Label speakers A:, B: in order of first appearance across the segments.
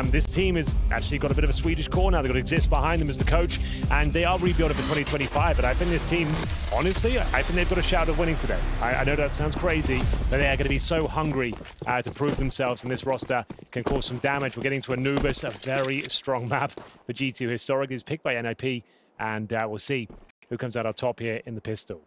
A: This team has actually got a bit of a Swedish core now. They've got Exist behind them as the coach, and they are rebuilding for 2025. But I think this team, honestly, I think they've got a shout of winning today. I know that sounds crazy, but they are going to be so hungry to prove themselves, and this roster can cause some damage. We're getting to Anubis, a very strong map for G2 historically. It's picked by NiP, and we'll see who comes out on top here in the pistol.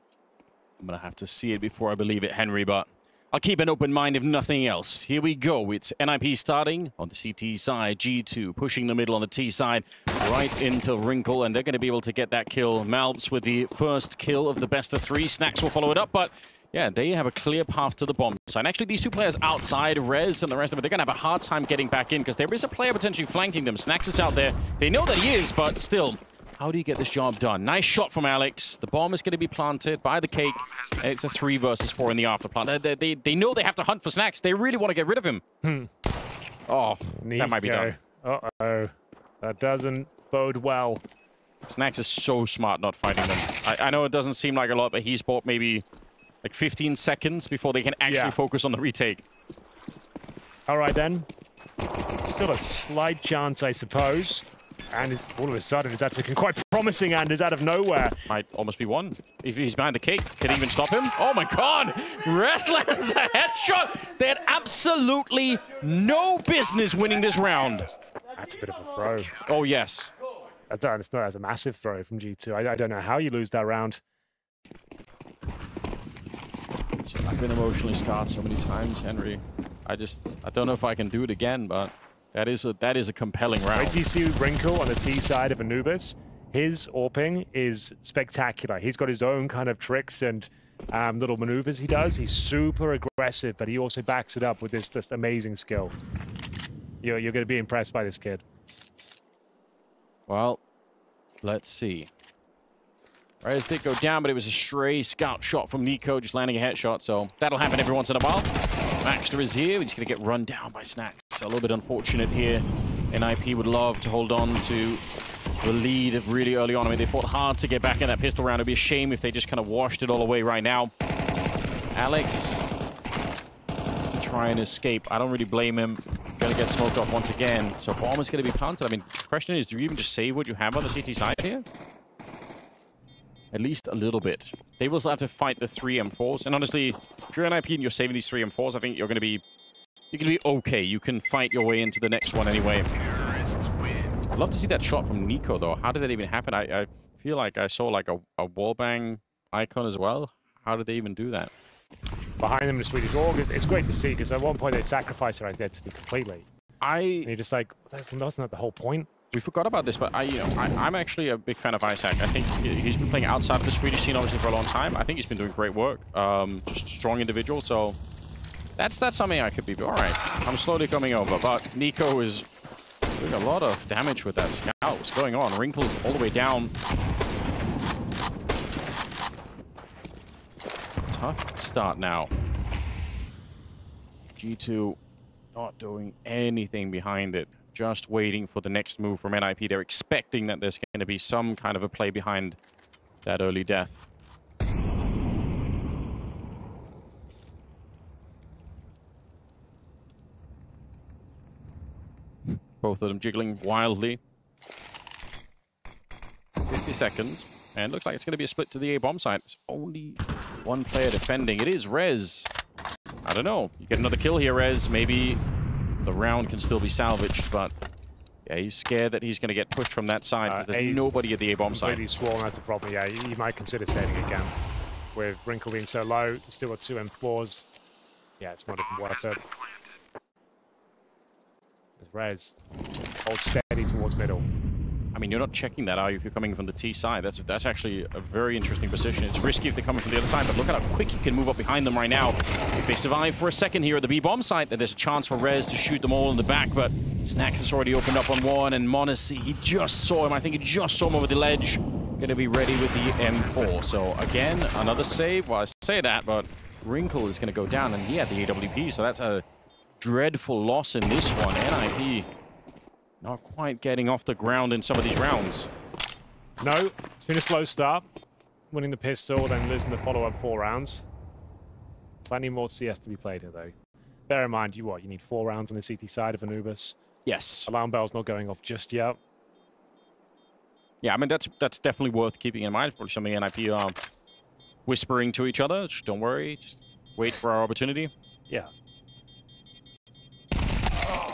B: I'm going to have to see it before I believe it, Henry, but I'll keep an open mind if nothing else. Here we go. It's NiP starting on the CT side. G2 pushing the middle on the T side right into Wrinkle, and they're going to be able to get that kill. Malps with the first kill of the best of three. Snacks will follow it up, but yeah, they have a clear path to the bomb side. Actually, these two players outside, Rez and the rest of it, they're going to have a hard time getting back in because there is a player potentially flanking them. Snacks is out there. They know that he is, but still, how do you get this job done? Nice shot from Alex. The bomb is going to be planted by the cake. It's a 3 versus 4 in the afterplant. They know they have to hunt for Snacks. They really want to get rid of him. Oh,
A: NiP.
B: That might be done.
A: Uh-oh. That doesn't bode well.
B: Snacks is so smart not fighting them. I know it doesn't seem like a lot, but he's bought maybe like 15 seconds before they can actually focus on the retake.
A: All right, then. Still a slight chance, I suppose. And it's, all of a sudden, it's actually quite promising, and is out of nowhere.
B: Might almost be one. If he's behind the cake, can he even stop him? Oh my god! Rez lands a headshot! They had absolutely no business winning this round.
A: That's a bit of a throw.
B: Oh, yes.
A: That's a massive throw from G2. I don't know how you lose that round.
B: I've been emotionally scarred so many times, Henry. I don't know if I can do it again, but that is a compelling round.
A: Wait till you see Wrinkle on the T side of Anubis. His AWPing is spectacular. He's got his own kind of tricks and little maneuvers he does. He's super aggressive, but he also backs it up with this just amazing skill. You're going to be impressed by this kid.
B: Well, let's see. Rez did go down, but it was a stray scout shot from Nico, just landing a headshot, so that'll happen every once in a while. Maxter is here. He's going to get run down by Snacks. A little bit unfortunate here. NiP would love to hold on to the lead really early on. I mean, they fought hard to get back in that pistol round. It'd be a shame if they just kind of washed it all away right now. Alex has to try and escape. I don't really blame him. Going to get smoked off once again. So bomb is going to be planted. I mean, the question is, do you even just save what you have on the CT side here? At least a little bit. They will still have to fight the 3 M4s. And honestly, if you're NiP and you're saving these 3 M4s, I think you're going to be okay. You can fight your way into the next one anyway. I'd love to see that shot from Nico, though. How did that even happen? I feel like I saw like a wallbang icon as well. How did they even do that?
A: Behind them, the Swedish Org, it's great to see, because at one point they sacrificed their identity completely. And you're just like, wasn't that the whole point?
B: We forgot about this, but I'm actually a big fan of Isaac. I think he's been playing outside of the Swedish scene, obviously, for a long time. I think he's been doing great work. Just a strong individual, so that's something I could be. All right, I'm slowly coming over, but Nico is doing a lot of damage with that scout. What's going on? Wrinkle's all the way down. Tough start now. G2 not doing anything behind it. Just waiting for the next move from NiP. They're expecting that there's going to be some kind of a play behind that early death. Both of them jiggling wildly. 50 seconds. And looks like it's going to be a split to the A bomb side. There's only one player defending. It is Rez. I don't know. You get another kill here, Rez. Maybe the round can still be salvaged, but yeah, he's scared that he's going to get pushed from that side because there's nobody at the A-bomb side.
A: Completely swarm, that's the problem. Yeah, you might consider saving again. With Wrinkle being so low, still got 2 M4s. Yeah, it's not even worth it. There's Rez. Hold steady towards middle.
B: I mean, you're not checking that, are you, if you're coming from the T side? That's actually a very interesting position. It's risky if they're coming from the other side, but look at how quick you can move up behind them right now. If they survive for a second here at the B-bomb side, then there's a chance for Rez to shoot them all in the back, but Snacks has already opened up on one, and Monacy, he just saw him. I think he just saw him over the ledge. Going to be ready with the M4. So again, another save. Well, I say that, but Wrinkle is going to go down, and he had the AWP, so that's a dreadful loss in this one. NiP not quite getting off the ground in some of these rounds.
A: No, it's been a slow start. Winning the pistol, then losing the follow-up 4 rounds. Plenty more CS to be played here, though. Bear in mind, you need 4 rounds on the CT side of Anubis.
B: Yes.
A: Alarm bell's not going off just yet.
B: Yeah, I mean, that's definitely worth keeping in mind. Probably something NiP are whispering to each other. Just don't worry. Just wait for our opportunity.
A: Yeah.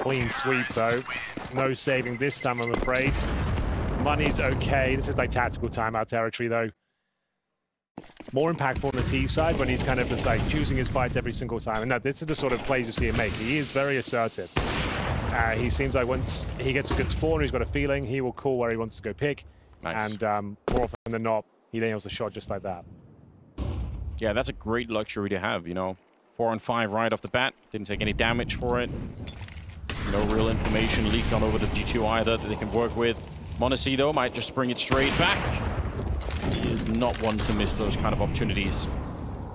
A: Clean sweep, though. No saving this time, I'm afraid. Money's okay. This is like tactical timeout territory, though. More impactful on the T side when he's kind of just like choosing his fights every single time. And no, this is the sort of plays you see him make. He is very assertive. He seems like once he gets a good spawn, he's got a feeling, he will call where he wants to go pick.
B: Nice.
A: And more often than not, he nails a shot just like that.
B: Yeah, that's a great luxury to have, you know. 4 on 5 right off the bat. Didn't take any damage for it. No real information leaked on over to G2 either that they can work with. m0NESY, though, might just bring it straight back. He is not one to miss those kind of opportunities.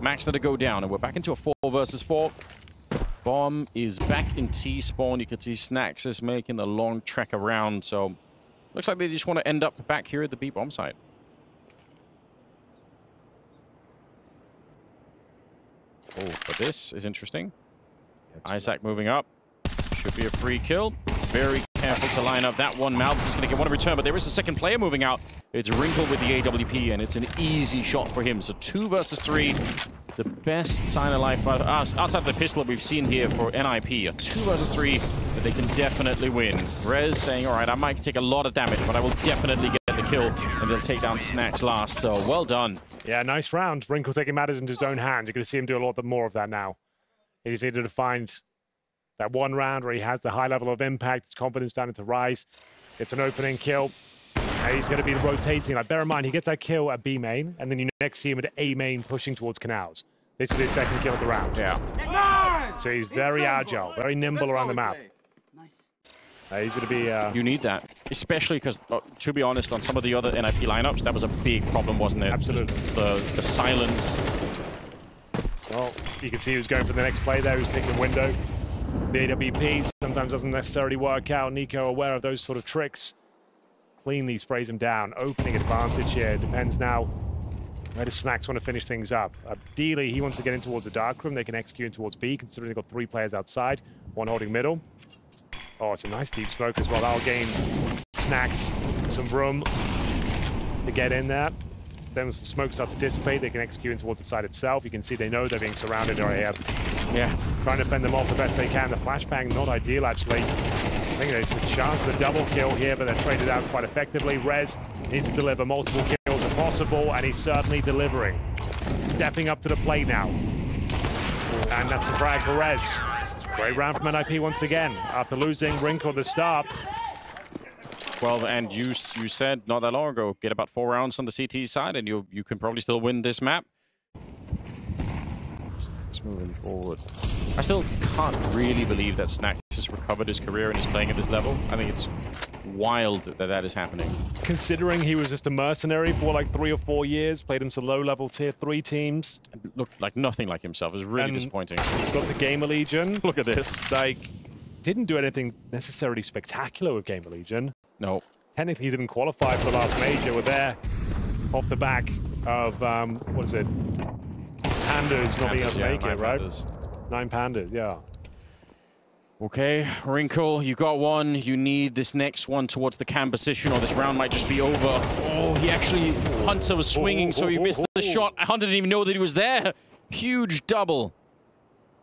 B: Max to go down, and we're back into a 4 versus 4. Bomb is back in T-spawn. You can see Snax is making the long trek around, so looks like they just want to end up back here at the B bomb site. Oh, but this is interesting. Isaac moving up. Should be a free kill. Very careful to line up that one. Malbs is going to get one in return, but there is a second player moving out. It's Wrinkle with the AWP, and it's an easy shot for him. So 2 versus 3. The best sign of life outside of the pistol that we've seen here for NiP. A 2 versus 3 that they can definitely win. Rez saying, all right, I might take a lot of damage, but I will definitely get the kill, and they'll take down Snax last. So well done.
A: Yeah, nice round. Wrinkle taking matters into his own hand. You're going to see him do a lot more of that now. He just needed to find that one round where he has the high level of impact, his confidence starting to rise. It's an opening kill. And he's going to be rotating. Like, bear in mind, he gets that kill at B main, and then you next see him at A main pushing towards canals. This is his second kill of the round.
B: Yeah.
A: So he's very agile, very nimble around the map. He's going to be...
B: You need that, especially because, to be honest, on some of the other NiP lineups, that was a big problem, wasn't it?
A: Absolutely.
B: The silence.
A: Well, you can see who's going for the next play there, who's picking window. The AWP sometimes doesn't necessarily work out. Nico aware of those sort of tricks. Cleanly sprays him down. Opening advantage here. Depends now where does Snax want to finish things up. Ideally, he wants to get in towards the dark room. They can execute in towards B, considering they've got 3 players outside, 1 holding middle. Oh, it's a nice deep smoke as well. That'll gain Snax some room to get in there. Then as the smoke starts to dissipate, they can execute in towards the side itself. You can see they know they're being surrounded right here.
B: Yeah.
A: Trying to fend them off the best they can. The flashbang, not ideal, actually. I think there's a chance of the double kill here, but they're traded out quite effectively. Rez needs to deliver multiple kills if possible, and he's certainly delivering. Stepping up to the plate now. And that's a frag for Rez. Great round from NiP once again. After losing Wrinkle at the start.
B: Well, and you said not that long ago, get about 4 rounds on the CT side, and you can probably still win this map. Just moving forward. I still can't really believe that Snax has recovered his career and is playing at this level. I think it's wild that that is happening. Considering he was just a mercenary for like 3 or 4 years, played him some low-level tier 3 teams. And looked like nothing like himself. It was really disappointing.
A: Got to Gamer Legion.
B: Look at this.
A: Like, didn't do anything necessarily spectacular with Gamer Legion.
B: No.
A: Technically, he didn't qualify for the last major. We're there off the back of, what is it? Pandas not being able to make it, right? Pandas. 9 pandas, yeah.
B: Okay, Wrinkle, you got one. You need this next one towards the cam position, or this round might just be over. Oh, he actually... Hunter was swinging, so he missed the shot. Hunter didn't even know that he was there. Huge double.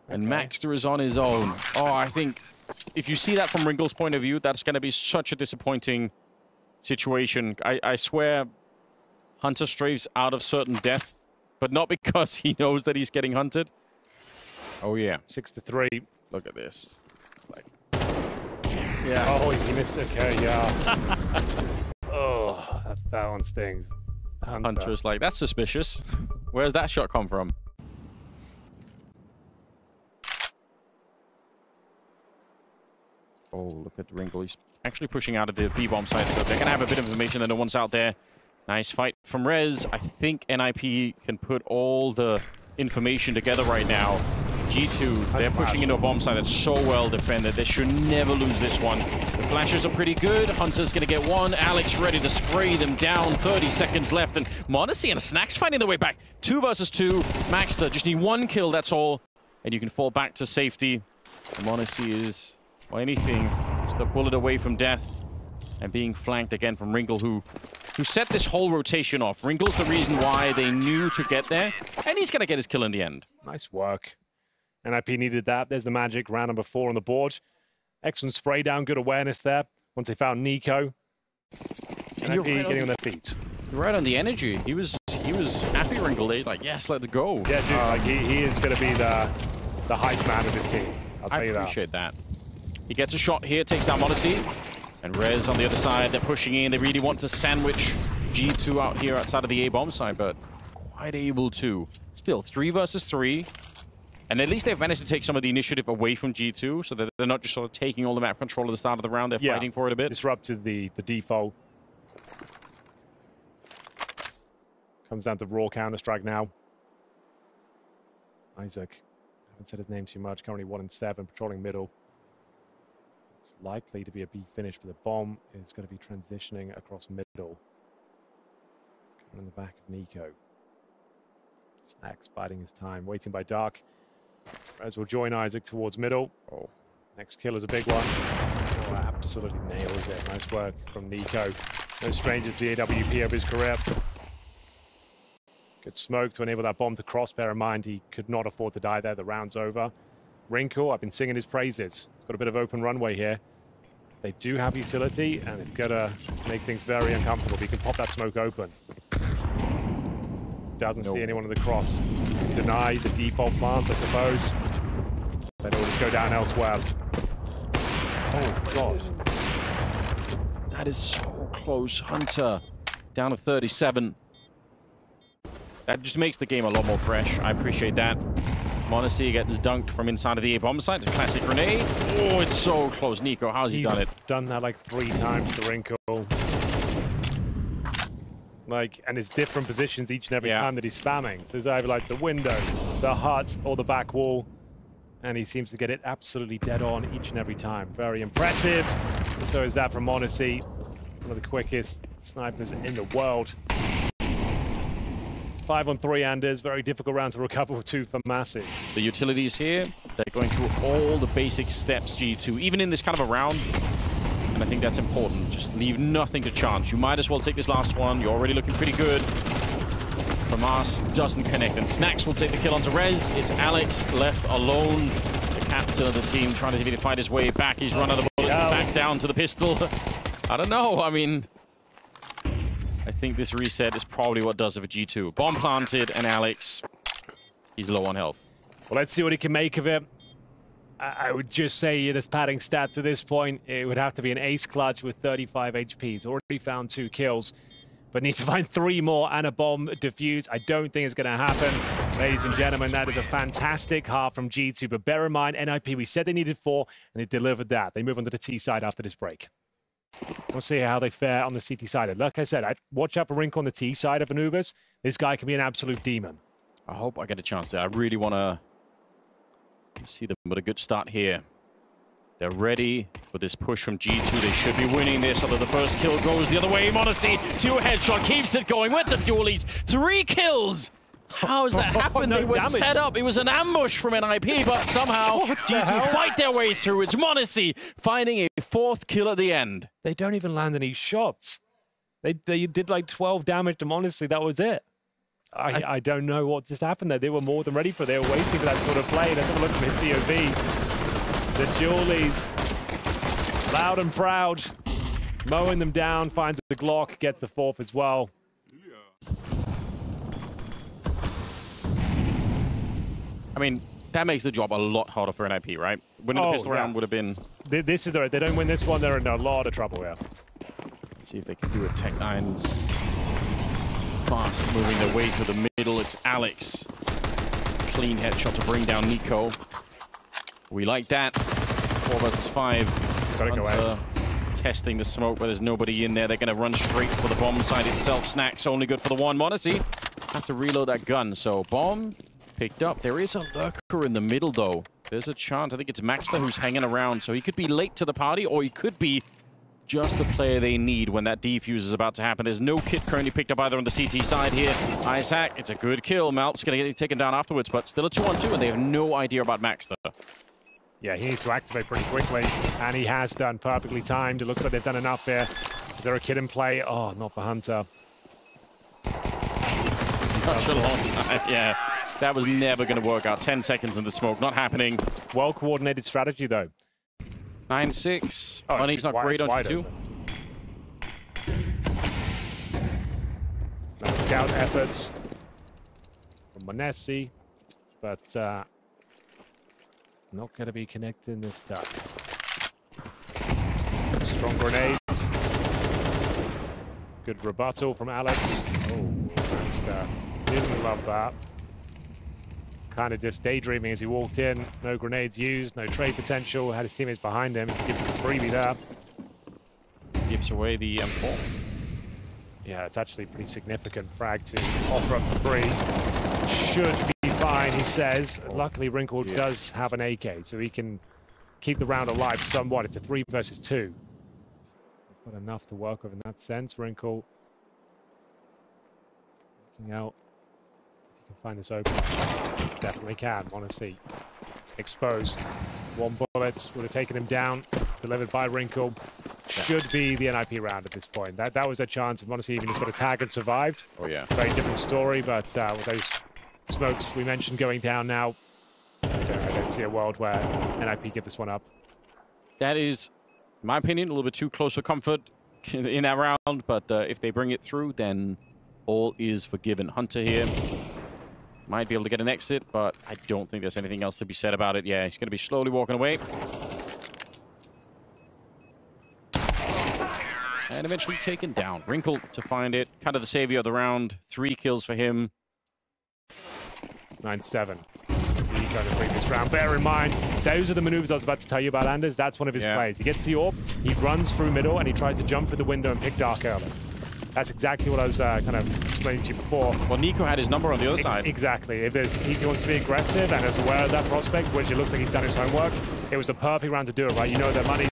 B: And Maxter is on his own. Oh, I think if you see that from Wrinkle's point of view, that's going to be such a disappointing situation. I swear Hunter strafes out of certain death, but not because he knows that he's getting hunted. Oh, yeah.
A: 6-3.
B: Look at this. Like,
A: yeah. Oh, he missed it. Okay, yeah. Oh, that one stings.
B: Hunter's like, that's suspicious. Where's that shot come from? Oh, look at Wrinkle. He's actually pushing out of the B-bomb site, so they're going to have a bit of information that no one's out there. Nice fight from Rez. I think NiP can put all the information together right now. G2, they're pushing into a bomb site that's so well defended. They should never lose this one. The flashes are pretty good. Hunter's going to get one. Alex ready to spray them down. 30 seconds left. And m0NESY and Snax finding their way back. 2 versus 2. Maxter, just need 1 kill, that's all. And you can fall back to safety. m0NESY is, well, anything Just a bullet away from death. And being flanked again from Ringle, who set this whole rotation off. Ringle's the reason why they knew to get there. And he's going to get his kill in the end.
A: Nice work. NiP needed that. There's the magic. Round number 4 on the board. Excellent spray down. Good awareness there. Once they found Nico. NiP getting on their feet.
B: You're right on the energy. He was happy, Ringle. He's like, yes, let's go.
A: Yeah, dude. Like he is going to be the hype man of this team. I'll tell you that.
B: I appreciate that. He gets a shot here. Takes down Modesty. And Rez on the other side, they're pushing in. They really want to sandwich G2 out here outside of the A-bomb side, but quite able to. Still, 3 versus 3. And at least they've managed to take some of the initiative away from G2, so that they're not just sort of taking all the map control at the start of the round. They're fighting for it a bit.
A: Disrupted the default. Comes down to raw Counter-Strike now. Isaac. Haven't said his name too much. Currently 1 and 7, patrolling middle. Likely to be a B finish, but the bomb is going to be transitioning across middle. Coming in the back of Nico. Snacks biding his time, waiting by Dark. Rez will join Isaac towards middle. Oh, next kill is a big one. Oh, absolutely nails it. Nice work from Nico. No strangers to the AWP of his career. Good smoke to enable that bomb to cross. Bear in mind, he could not afford to die there. The round's over. Wrinkle, I've been singing his praises. He's got a bit of open runway here. They do have utility, and it's going to make things very uncomfortable. He can pop that smoke open. Doesn't see anyone in the cross. Deny the default plant, I suppose. Then it'll just go down elsewhere. Oh, God.
B: That is so close. Hunter down to 37. That just makes the game a lot more fresh. I appreciate that. Modesty gets dunked from inside of the A-bomb site. It's a classic grenade. Oh, it's so close. Nico, how's he done it?
A: Done that like 3 times to Wrinkle. Like, and it's different positions each and every time that he's spamming. So it's either like the window, the hut, or the back wall. And he seems to get it absolutely dead on each and every time. Very impressive. And so is that from Modesty. One of the quickest snipers in the world. 5 on 3 Anders, very difficult round to recover 2 for Massive.
B: The utilities here, they're going through all the basic steps, G2, even in this kind of a round. And I think that's important. Just leave nothing to chance. You might as well take this last one. You're already looking pretty good. Famas doesn't connect, and Snacks will take the kill onto Rez. It's Alex left alone. The captain of the team trying to fight his way back. He's run out of bullets, back down to the pistol. I don't know, I mean... I think this reset is probably what does it for G2. Bomb planted, and Alex, he's low on health.
A: Well, let's see what he can make of it. I would just say in his padding stat to this point, it would have to be an ace clutch with 35 HP. He's already found 2 kills, but needs to find 3 more and a bomb defuse. I don't think it's going to happen. Ladies and gentlemen, that is a fantastic half from G2, but bear in mind, NiP, we said they needed 4, and they delivered that. They move on to the T side after this break. We'll see how they fare on the CT side. Like I said, I'd watch out for Wrinkle on the T side of Anubis. This guy can be an absolute demon.
B: I hope I get a chance there. I really want to see them with a good start here. They're ready for this push from G2. They should be winning this, although the first kill goes the other way. Modesty, 2 headshot, keeps it going with the dualies. 3 kills! How has that happened? They were set up. It was an ambush from NiP, but somehow G2 fight their way through. It's Modesty finding a 4th kill at the end.
A: They don't even land any shots. They did like 12 damage to Modesty. That was it. I don't know what just happened there. They were more than ready for it. They were waiting for that sort of play. Let's have a look at his POV. The Julies, loud and proud, mowing them down, finds the Glock, gets the 4th as well.
B: I mean, that makes the job a lot harder for NiP, right? Winning the pistol round would have been...
A: This is they don't win this one, they're in a lot of trouble here.
B: Let's see if they can do it. Tech9's fast, moving their way through the middle. It's Alex. Clean headshot to bring down Nico. We like that. 4 versus 5. Hunter testing the smoke, but there's nobody in there. They're going to run straight for the bomb side itself. Snacks only good for the 1. Modesty have to reload that gun. So bomb... picked up. There is a lurker in the middle, though. There's a chance. I think it's Maxter who's hanging around, so he could be late to the party, or he could be just the player they need when that defuse is about to happen. There's no kit currently picked up either on the CT side here. Isaac, it's a good kill. Malp's going to get taken down afterwards, but still a 2-on-2, and they have no idea about Maxter.
A: Yeah, he needs to activate pretty quickly, and he has done. Perfectly timed. It looks like they've done enough here. Is there a kid in play? Oh, not for Hunter.
B: Such a long time, yeah. That was never going to work out. 10 seconds in the smoke, not happening.
A: Well-coordinated strategy, though.
B: 9-6.
A: Oh,
B: Money's not great on G2.
A: Another scout efforts from Monesi, but not going to be connecting this time. Strong grenades. Good rebuttal from Alex. Oh, Baxter didn't love that. Kind of just daydreaming as he walked in. No grenades used, no trade potential. Had his teammates behind him. Gives him a freebie there.
B: Gives away the M4.
A: Yeah, it's actually pretty significant frag to offer up for free. Should be fine, he says. Luckily, Wrinkle does have an AK, so he can keep the round alive somewhat. It's a 3 versus 2. They've got enough to work with in that sense. Wrinkle looking out. If he can find this open. Definitely can. Want to see. Exposed. 1 bullet would have taken him down. It's delivered by Wrinkle. Should be the NiP round at this point. That was a chance. If honestly, even just got a tag and survived.
B: Oh, yeah.
A: Very different story, but with those smokes we mentioned going down now, I don't see a world where NiP give this one up.
B: That is, in my opinion, a little bit too close for comfort in that round, but if they bring it through, then all is forgiven. Hunter here might be able to get an exit, but I don't think there's anything else to be said about it. Yeah, he's going to be slowly walking away. And eventually taken down. Wrinkle to find it. Kind of the savior of the round. 3 kills for him.
A: 9-7. As the eco in the previous round. Bear in mind, those are the maneuvers I was about to tell you about, Anders. That's one of his plays. He gets the AWP, he runs through middle, and he tries to jump through the window and pick Dark early. That's exactly what I was kind of explaining to you before.
B: Well, Nico had his number on the other side.
A: Exactly. If he wants to be aggressive and is aware of that prospect, which it looks like he's done his homework, it was the perfect round to do it, right? You know their money's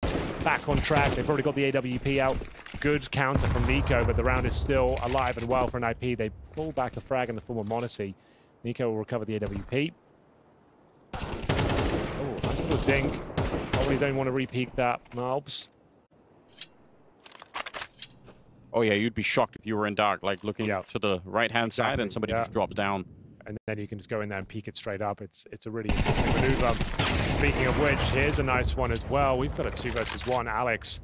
A: back on track. They've already got the AWP out. Good counter from Nico, but the round is still alive and well for NiP. They pull back the frag in the form of Monesi. Nico will recover the AWP. Oh, nice little dink. Probably don't want to repeat that, Malbs.
B: Oh, yeah, you'd be shocked if you were in dark, like looking to the right-hand side and somebody just drops down.
A: And then you can just go in there and peek it straight up. It's a really interesting maneuver. Speaking of which, here's a nice one as well. We've got a 2 versus 1. Alex.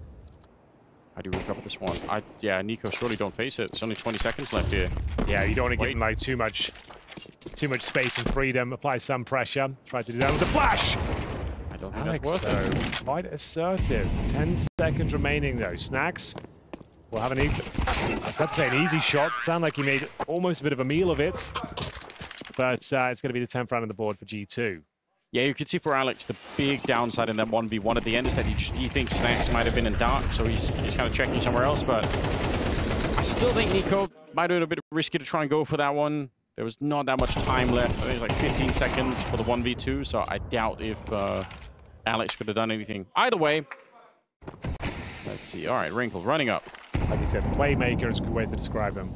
B: How do you recover this one? Yeah, Nico, surely don't face it. It's only 20 seconds left here.
A: Yeah, you don't want to give him like too much space and freedom. Apply some pressure. Try to do that with the flash.
B: I don't think
A: Alex,
B: that's worth it.
A: Quite assertive. 10 seconds remaining though. Snacks will have I was about to say an easy shot. It sounded like he made almost a bit of a meal of it. But it's going to be the 10th round on the board for G2.
B: Yeah, you can see for Alex, the big downside in that 1v1 at the end is that he thinks Snacks might have been in dark, so he's kind of checking somewhere else. But I still think Nico might have been a bit risky to try and go for that one. There was not that much time left. I think it was like 15 seconds for the 1v2, so I doubt if Alex could have done anything. Either way, let's see. All right, Wrinkle running up.
A: Like you said, playmaker is a good way to describe him.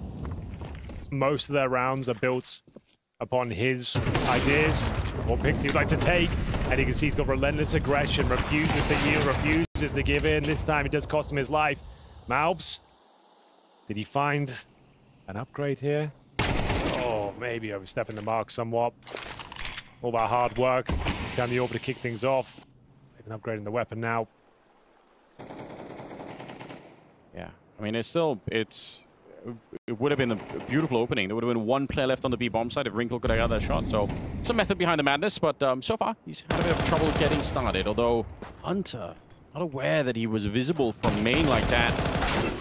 A: Most of their rounds are built upon his ideas, what picks he'd like to take, and you can see he's got relentless aggression, refuses to yield, refuses to give in. This time it does cost him his life. Malbs, did he find an upgrade here? Oh, maybe overstepping the mark somewhat. All about hard work, down the orb to kick things off. Even upgrading the weapon now.
B: Yeah, I mean, it would have been a beautiful opening. There would have been 1 player left on the B bomb side if Wrinkle could have got that shot. So some method behind the madness, but so far he's had a bit of trouble getting started. Although Hunter, not aware that he was visible from main like that.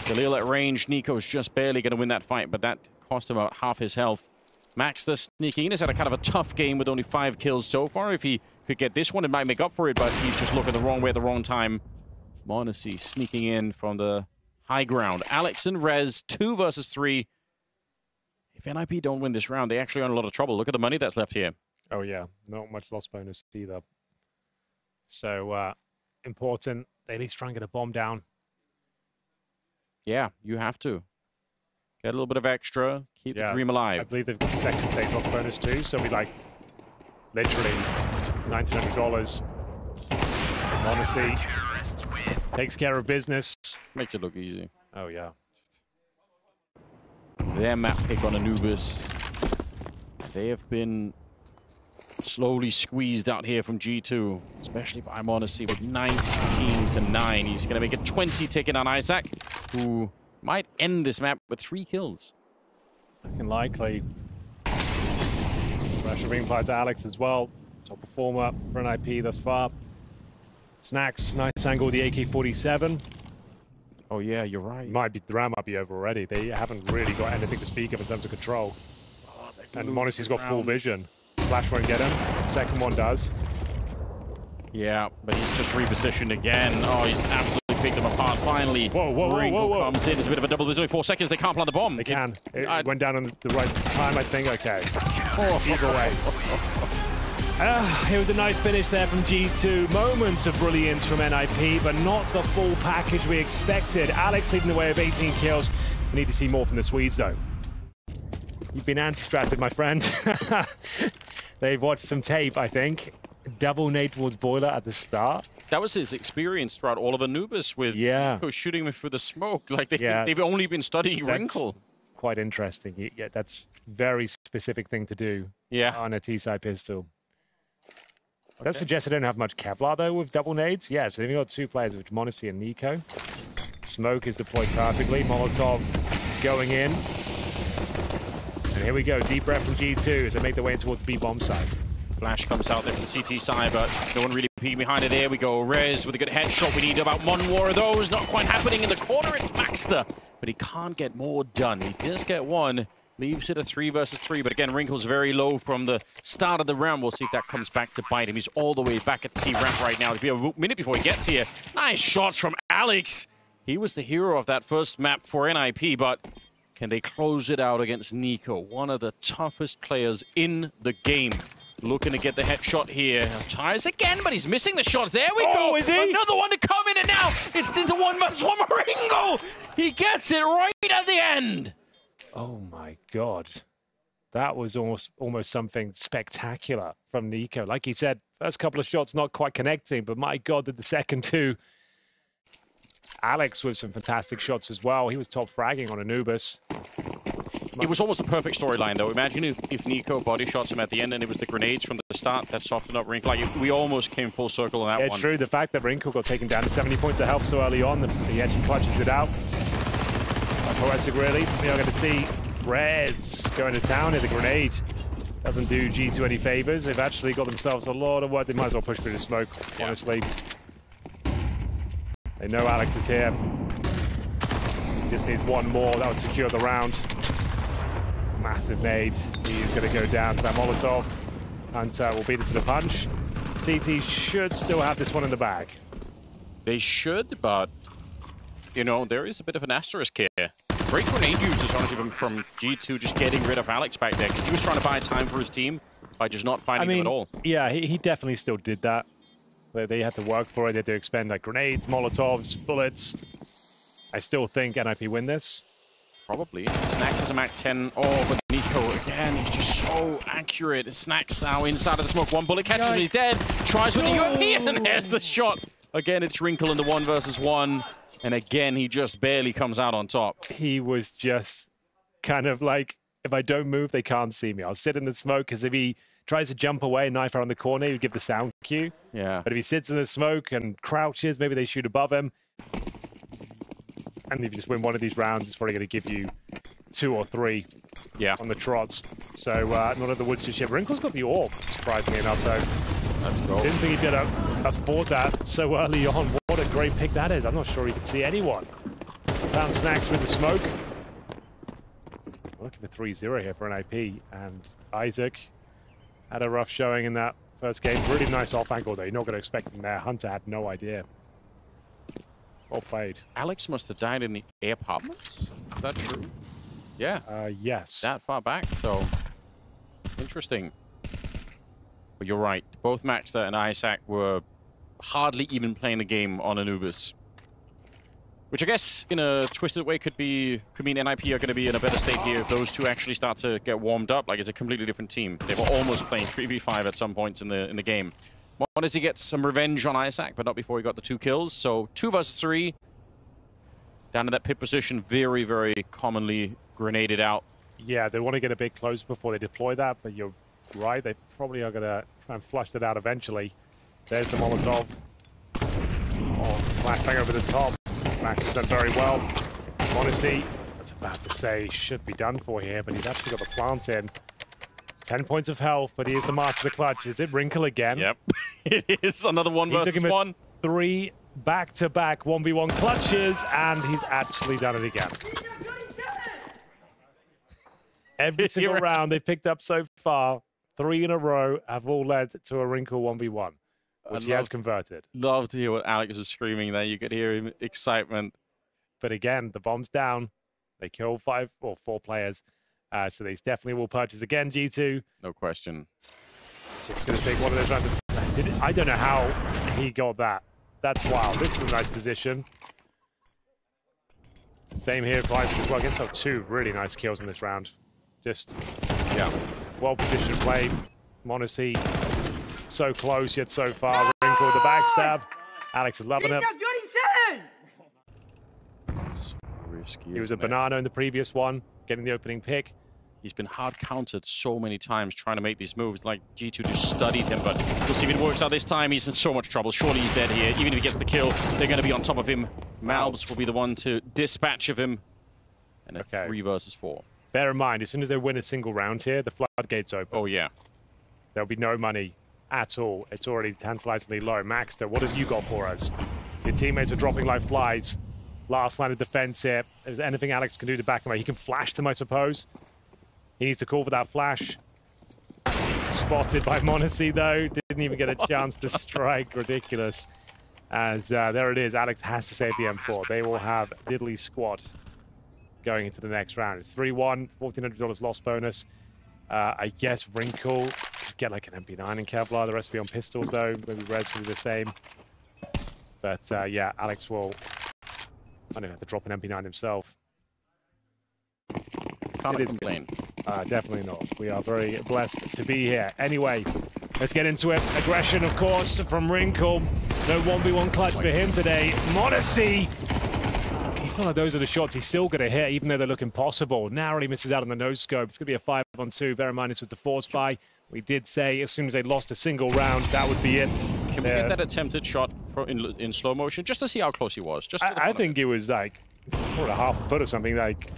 B: Khalil at range. Nico's just barely going to win that fight, but that cost him about half his health. Max the sneaking in has had a kind of a tough game with only 5 kills so far. If he could get this one, it might make up for it, but he's just looking the wrong way at the wrong time. Monesi sneaking in from the high ground. Alex and Rez, 2 versus 3. If NiP don't win this round, they actually are in a lot of trouble. Look at the money that's left here.
A: Oh, yeah. Not much loss bonus either. So, important. They at least try and get a bomb down.
B: Yeah, you have to. Get a little bit of extra. Keep the dream alive.
A: I believe they've got second stage loss bonus too. So we like literally $1,900 Honestly, takes care of business.
B: Makes it look easy.
A: Oh, yeah.
B: Their map pick on Anubis. They have been slowly squeezed out here from G2, especially by Monacy with 19-9. He's going to make a 20 ticket on Isaac, who might end this map with 3 kills.
A: Looking likely. Pressure being applied to Alex as well. Top performer for NiP thus far. Snacks, nice angle with the AK-47.
B: Oh yeah, you're right.
A: The round might be over already. They haven't really got anything to speak of in terms of control.
B: Oh,
A: and Monacy's got full vision. Flash won't get him. Second one does.
B: Yeah, but he's just repositioned again. Oh, he's absolutely picked them apart finally.
A: Whoa.
B: Comes in. It's a bit of a double. There's only 4 seconds. They can't plant the bomb.
A: They can. It went down on the right time, I think. Okay. Either way. It was a nice finish there from G2. Moments of brilliance from NiP, but not the full package we expected. Alex leading the way of 18 kills. We need to see more from the Swedes, though. You've been anti-stratted, my friend. They've watched some tape, I think. Double nade towards Boiler at the start.
B: That was his experience throughout all of Anubis with Nico shooting him through the smoke. Like they've only been studying Wrinkle.
A: Quite interesting. Yeah, that's a very specific thing to do on a T-side pistol. Okay. That suggests they don't have much Kevlar, though, with double nades. Yeah, so they've got 2 players, which Monacy and Nico. Smoke is deployed perfectly. Molotov going in. And here we go. Deep breath from G2 as they make their way towards the B-bomb side.
B: Flash comes out there from the CT side, but no one really peeking behind it there. We go Rez with a good headshot. We need about 1 more of those. Not quite happening in the corner. It's Maxter, but he can't get more done. He does get 1. Leaves it a 3 versus 3, but again, Wrinkle's very low from the start of the round. We'll see if that comes back to bite him. He's all the way back at T-ramp right now. It'll be a minute before he gets here. Nice shots from Alex. He was the hero of that first map for NiP, but can they close it out against Nico? One of the toughest players in the game. Looking to get the headshot here. Tires again, but he's missing the shots. There we go.
A: Is he?
B: Another one to come in, and now it's into 1 versus 1. Ringo! He gets it right at the end.
A: Oh my God. That was almost something spectacular from Nico. Like he said, first couple of shots not quite connecting, but my God, did the second 2. Alex with some fantastic shots as well. He was top fragging on Anubis.
B: It was almost a perfect storyline, though. Imagine if Nico body shots him at the end and it was the grenades from the start that softened up Wrinkle. Like, we almost came full circle on that one.
A: Yeah, true. The fact that Wrinkle got taken down to 70 points of health so early on, he actually clutches it out. Poetic, really. We are going to see Reds going to town here. The grenade doesn't do G2 any favors. They've actually got themselves a lot of work. They might as well push through the smoke, honestly. They know Alex is here. He just needs 1 more. That would secure the round. Massive nade. He is going to go down to that Molotov. Hunter will beat it to the punch. CT should still have this one in the bag.
B: They should, but, you know, there is a bit of an asterisk here. Great grenade users, honestly, from G2 just getting rid of Alex back there, because he was trying to buy time for his team by just not finding them at all.
A: Yeah, he definitely still did that. They had to work for it. They had to expend like grenades, Molotovs, bullets. I still think NiP win this.
B: Probably. Snacks is a Mac 10. Oh, but Nico, again, he's just so accurate. Snacks now inside of the smoke. 1 bullet catches him, he's dead. Tries with the UMP, and there's the shot. Again, it's Wrinkle in the 1 versus 1. And again, he just barely comes out on top.
A: He was just kind of like, if I don't move, they can't see me. I'll sit in the smoke, because if he tries to jump away, knife around the corner, he would give the sound cue.
B: Yeah.
A: But if he sits in the smoke and crouches, maybe they shoot above him. And if you just win one of these rounds, it's probably going to give you 2 or 3 on the trots. So not at the woods just yet. Wrinkle's got the orb, surprisingly enough, though.
B: Let's go.
A: Didn't think he'd be able to afford that so early on. What a great pick that is. I'm not sure he could see anyone. Found Snacks with the smoke. We're looking for 3-0 here for NiP. And Isaac had a rough showing in that first game. Really nice off angle, though. You're not going to expect him there. Hunter had no idea. Well played.
B: Alex must have died in the apartments? Is that true? Yeah.
A: Yes.
B: That far back, so interesting. But you're right. Both Maxter and Isaac were hardly even playing the game on Anubis. Which I guess, in a twisted way, could mean NiP are going to be in a better state here if those two actually start to get warmed up. Like, it's a completely different team. They were almost playing 3v5 at some points in the game. Wanted to get some revenge on Isaac, but not before he got the 2 kills. So 2 versus 3. Down to that pit position, very, very commonly grenaded out.
A: Yeah, they want to get a bit close before they deploy that, but you're right. They probably are going to try and flush that out eventually. There's the Molotov. Oh, flashbang over the top. Max has done very well. Honestly, that's about to say should be done for here, but he's actually got the plant in. 10 points of health, but he is the master of the clutch. Is it Wrinkle again?
B: Yep. It is another 1 versus 1.
A: 3 back-to-back 1v1 clutches, and he's actually done it again. Every single round they've picked up so far, 3 in a row, have all led to a Wrinkle 1v1, which he has converted.
B: Love to hear what Alex is screaming there. You could hear him excitement.
A: But again, the bomb's down. They kill 5 or 4 players. So they definitely will purchase again, G2.
B: No question.
A: Just going to take one of those rounds. I don't know how he got that. That's wild. This is a nice position. Same here for Isaac as well. Gets up 2 really nice kills in this round. Just, yeah, well-positioned play. Monacy, so close yet so far. Wrinkle with the backstab. Alex is loving it.
B: So risky.
A: He was a banana in the previous one, getting the opening pick.
B: He's been hard countered so many times trying to make these moves. Like, G2 just studied him, but we'll see if it works out this time. He's in so much trouble. Surely he's dead here. Even if he gets the kill, they're going to be on top of him. Malbs will be the one to dispatch of him. And a 3 versus 4.
A: Bear in mind, as soon as they win a single round here, the floodgates open.
B: Oh, yeah.
A: There'll be no money at all. It's already tantalizingly low. Maxter, what have you got for us? Your teammates are dropping like flies. Last line of defense here. Is there anything Alex can do to back him up? He can flash them, I suppose. He needs to call for that flash. Spotted by Monacy, though. Didn't even get a chance to strike. Ridiculous. As there it is. Alex has to save the M4. They will have diddly squad going into the next round. It's 3-1, $1,400 loss bonus. I guess Wrinkle could get like an MP9 in Kevlar. The rest will be on pistols, though. Maybe Reds will be the same. But yeah, Alex will... I don't have to drop an MP9 himself.
B: Can't complain.
A: Definitely not. We are very blessed to be here. Anyway, let's get into it. Aggression, of course, from Wrinkle. No 1v1 clutch for him today. Monacy! You feel like those are the shots he's still going to hit, even though they look impossible. Narrowly misses out on the no-scope. It's going to be a 5-on-2. Bear in mind, this was the force buy. We did say as soon as they lost a single round, that would be it.
B: Can we get that attempted shot in slow motion, just to see how close he was? Just
A: I think it was like 4.5 foot or something, like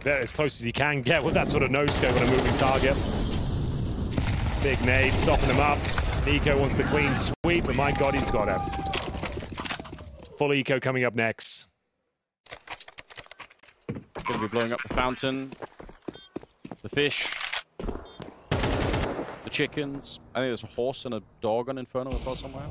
A: as close as you can get with that sort of no-scope on a moving target. Big nade, soften him up. Eco wants the clean sweep, but my God, he's got him. Full Eco coming up next.
B: Going to be blowing up the fountain, the fish, the chickens. I think there's a horse and a dog on Inferno as well somewhere.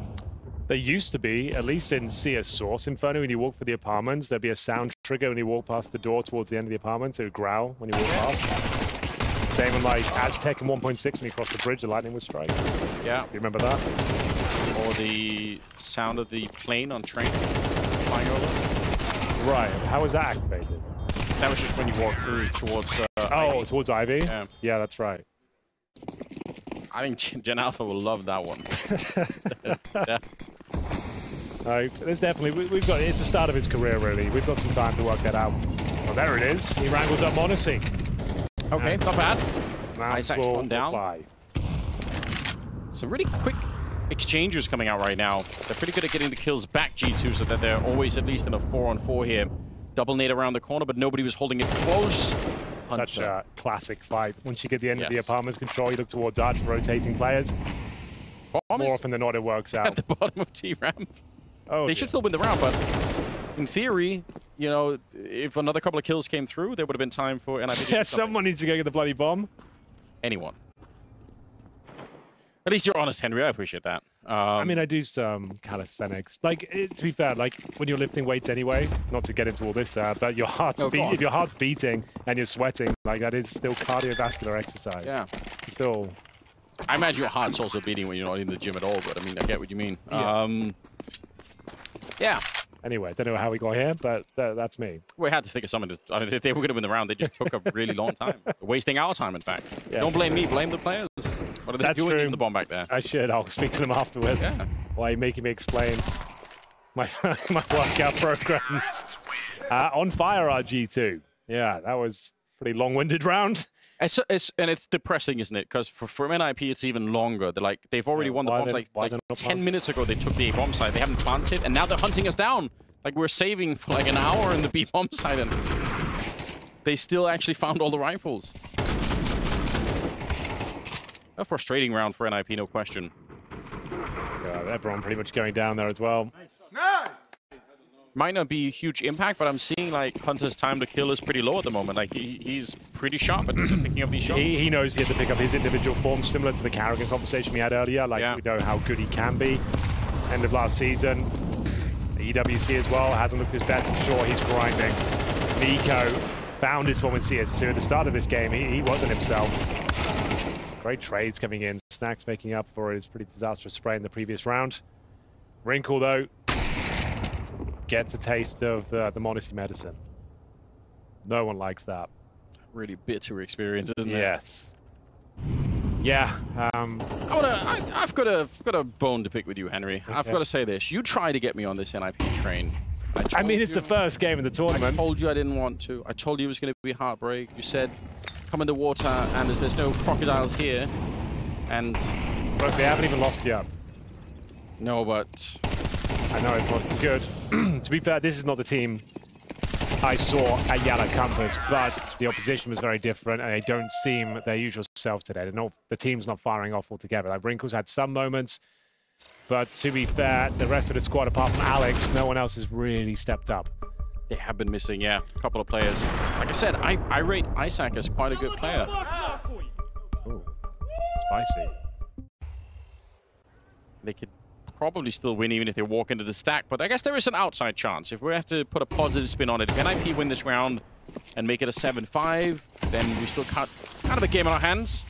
A: There used to be, at least in CS Source Inferno, when you walk for the apartments, there'd be a sound trigger when you walk past the door towards the end of the apartment. It would growl when you walk past. Same on like Aztec in 1.6 when you cross the bridge, the lightning would strike.
B: Yeah.
A: You remember that?
B: Or the sound of the plane on train flying over.
A: Right. How was that activated?
B: That was just when you walk through towards
A: Ivy. Towards Ivy?
B: Yeah.
A: Yeah, that's right.
B: I think Gen Alpha will love that one. Yeah.
A: There's definitely, we've got, it's the start of his career, really. We've got some time to work that out. Well, there it is. He wrangles up Monacy.
B: Okay, not bad.
A: Isaac's
B: gone down. Some really quick exchanges coming out right now. They're pretty good at getting the kills back, G2, so that they're always at least in a 4-on-4 here. Double nade around the corner, but nobody was holding it close.
A: Such a classic fight. Once you get the end of the apartment's control, you look towards Dodge for rotating players. More often than not, it works out.
B: At the bottom of T-Ramp.
A: Oh,
B: they should still win the round, but in theory, you know, if another couple of kills came through, there would have been time for... And I think
A: yeah, someone needs to go get the bloody bomb.
B: Anyone. At least you're honest, Henry. I appreciate that.
A: I mean, I do some calisthenics. Like, to be fair, like when you're lifting weights anyway, not to get into all this, but your heart's if your heart's beating and you're sweating, like that is still cardiovascular exercise.
B: Yeah.
A: It's still.
B: I imagine your heart's also beating when you're not in the gym at all, but I mean, I get what you mean.
A: Yeah.
B: Yeah.
A: Anyway, I don't know how we got here, but that's me.
B: We had to think of something to... I mean, if they were going to win the round, they just took a really long time. Wasting our time, in fact. Yeah. Don't blame me, blame the players. What are they doing in the bomb back there?
A: I should. I'll speak to them afterwards.
B: Yeah.
A: Why are you making me explain my workout program? On fire, our G2. Yeah, that was a pretty long-winded round.
B: And it's depressing, isn't it? Because for NiP, it's even longer. They've already won the bombs. Like 10 minutes ago, they took the A bomb site. They haven't planted, and now they're hunting us down. Like, we're saving for like an hour in the B bomb site, and they still actually found all the rifles. A frustrating round for NiP, no question.
A: God, everyone pretty much going down there as well.
B: Might not be a huge impact, but I'm seeing like Hunter's time to kill is pretty low at the moment. Like he's pretty sharp at picking up these shots.
A: He knows he had to pick up his individual form, similar to the Carrigan conversation we had earlier. Like, we know how good he can be. End of last season, the EWC as well hasn't looked his best. I'm sure he's grinding. NiCo found his form in CS2 at the start of this game. He wasn't himself. Great trades coming in. Snacks making up for his pretty disastrous spray in the previous round. Wrinkle, though, gets a taste of the Monacy medicine. No one likes that.
B: Really bitter experience, isn't it?
A: Yes. Yeah.
B: I've got a bone to pick with you, Henry. Okay. I've got to say this. You tried to get me on this NiP train.
A: I mean, it's the first game of the tournament.
B: I told you I didn't want to. I told you it was going to be heartbreak. You said, come in the water, and there's no crocodiles here. And
A: look, they haven't even lost yet.
B: No, but
A: I know it's not good. To be fair, this is not the team I saw at Yellow Compass, but the opposition was very different, and they don't seem their usual self today. The team's not firing off altogether. Like, Wrinkle's had some moments, but to be fair, the rest of the squad, apart from Alex, no one else has really stepped up.
B: They have been missing, yeah, a couple of players. Like I said, I rate Isaac as quite a good player.
A: Ooh, spicy.
B: They could probably still win even if they walk into the stack, but I guess there is an outside chance. If we have to put a positive spin on it, if NiP win this round and make it a 7-5, then we still got kind of a game on our hands.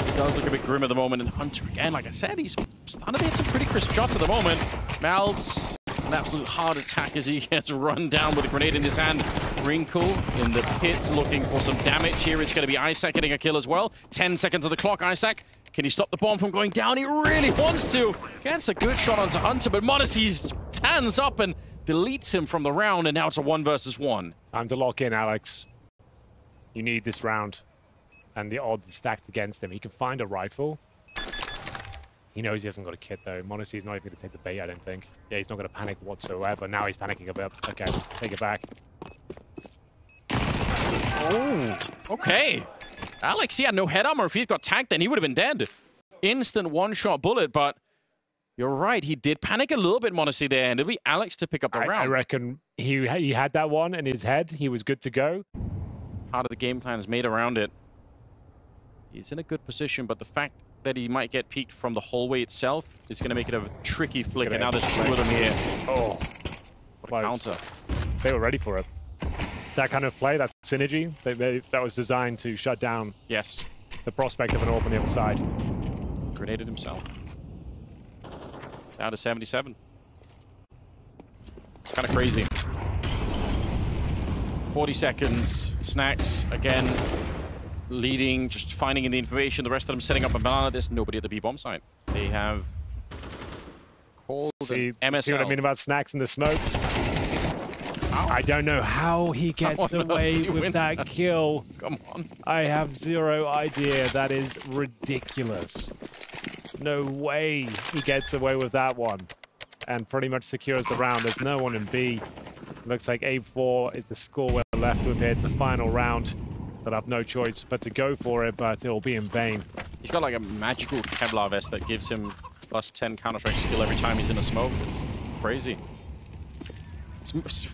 B: It does look a bit grim at the moment, and Hunter, again, like I said, he's starting to hit some pretty crisp shots at the moment. Malbs, an absolute hard attack as he gets run down with a grenade in his hand. Wrinkle in the pits looking for some damage here. It's going to be Isaac getting a kill as well. 10 seconds on the clock, Isaac. Can he stop the bomb from going down? He really wants to. Gets a good shot onto Hunter, but Monacy stands up and deletes him from the round, and now it's a 1 versus 1.
A: Time to lock in, Alex. You need this round. And the odds are stacked against him. He can find a rifle. He knows he hasn't got a kit, though. Monacy's not even going to take the bait, I don't think. Yeah, he's not going to panic whatsoever. Now he's panicking a bit. Okay, take it back.
B: Oh, okay. Alex, he had no head armor. If he had got tagged, then he would have been dead. Instant one-shot bullet, but you're right. He did panic a little bit, Monacy, there, and it'll be Alex to pick up the round.
A: I reckon he had that one in his head. He was good to go.
B: Part of the game plan is made around it. He's in a good position, but the fact that he might get peeked from the hallway itself is going to make it a tricky flick, and now there's 2 of them here.
A: Oh,
B: what a counter.
A: They were ready for it. That kind of play, that synergy, that was designed to shut down the prospect of an AWP on the other side.
B: Grenaded himself. Down to 77. Kind of crazy. 40 seconds. Snacks, again, leading, just finding in the information. The rest of them setting up a banana. There's nobody at the B-bomb site. They have called an MSL.
A: See what I mean about Snacks and the smokes? I don't know how he gets away with that kill.
B: Come on.
A: I have zero idea. That is ridiculous. No way he gets away with that one. And pretty much secures the round. There's no one in B. Looks like A4 is the score we're left with here. It's the final round. They'll have no choice but to go for it, but it'll be in vain.
B: He's got like a magical Kevlar vest that gives him +10 Counter-Strike skill every time he's in a smoke. It's crazy.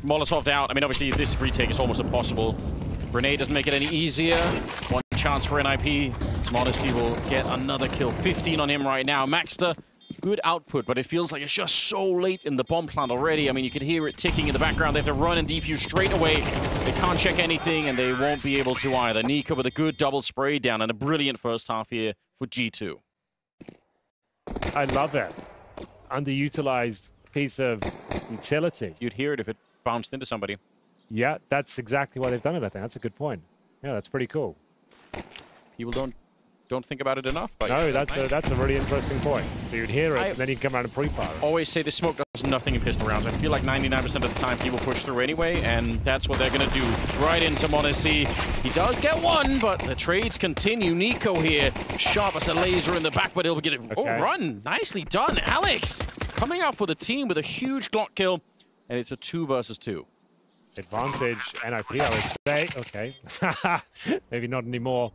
B: Molotov out. I mean, obviously, this retake is almost impossible. Grenade doesn't make it any easier. One chance for NiP. Monacy will get another kill. 15 on him right now. Maxter, good output, but it feels like it's just so late in the bomb plant already. I mean, you can hear it ticking in the background. They have to run and defuse straight away. They can't check anything, and they won't be able to either. NiCo with a good double spray down and a brilliant first half here for G2.
A: I love it. Underutilized piece of utility.
B: You'd hear it if it bounced into somebody.
A: Yeah, that's exactly why they've done it, I think. That's a good point. Yeah, that's pretty cool.
B: People don't don't think about it enough. But
A: no,
B: yeah,
A: that's a really interesting point. So you'd hear it, and then you can come around and pre-fire.
B: Always say the smoke does nothing in pistol rounds. I feel like 99% of the time people push through anyway, and that's what they're going to do. Right into m0NESY. He does get one, but the trades continue. NiP here, sharp as a laser in the back, but he'll get it. Okay. Oh, run. Nicely done. Alex coming out for the team with a huge Glock kill, and it's a 2 versus 2.
A: Advantage NiP, I would say. Okay. Maybe not anymore.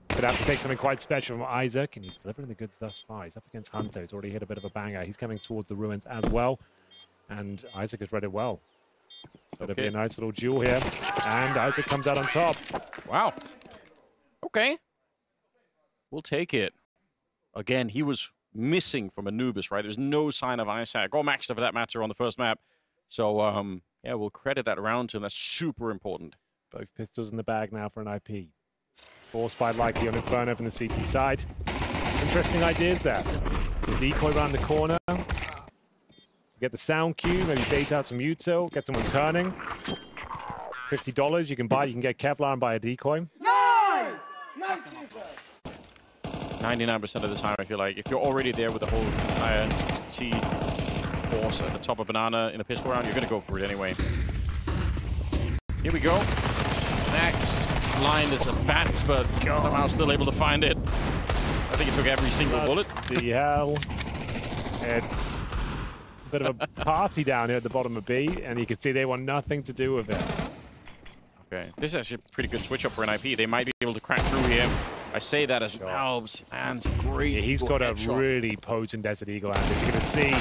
A: Could have to take something quite special from Isaac, and he's delivering the goods thus far. He's up against Hunter. He's already hit a bit of a banger. He's coming towards the ruins as well, and Isaac has read it well. So it'll be a nice little duel here, and Isaac comes out on top.
B: Wow. Okay. We'll take it. Again, he was missing from Anubis, right? There's no sign of Isaac, or Maxter for that matter, on the first map. So, yeah, we'll credit that round to him. That's super important.
A: Both pistols in the bag now for NiP. Forced by likely on Inferno from the CT side. Interesting ideas there. The decoy around the corner. Get the sound cue, maybe bait out some util, get someone turning. $50 you can buy, you can get Kevlar and buy a decoy.
C: Nice! Nice!
B: 99% of the time, I feel like, if you're already there with the whole entire T force at the top of banana in the pistol round, you're going to go for it anyway. Here we go. Snacks. Blind as a bat, but somehow still able to find it. I think it took every single bullet.
A: The hell. It's a bit of a party down here at the bottom of B, and you can see they want nothing to do with it.
B: Okay, this is actually a pretty good switch up for NiP. They might be able to crack through here. I say that as Malbs, and great.
A: Yeah, he's got a really potent Desert Eagle hand. You're going to see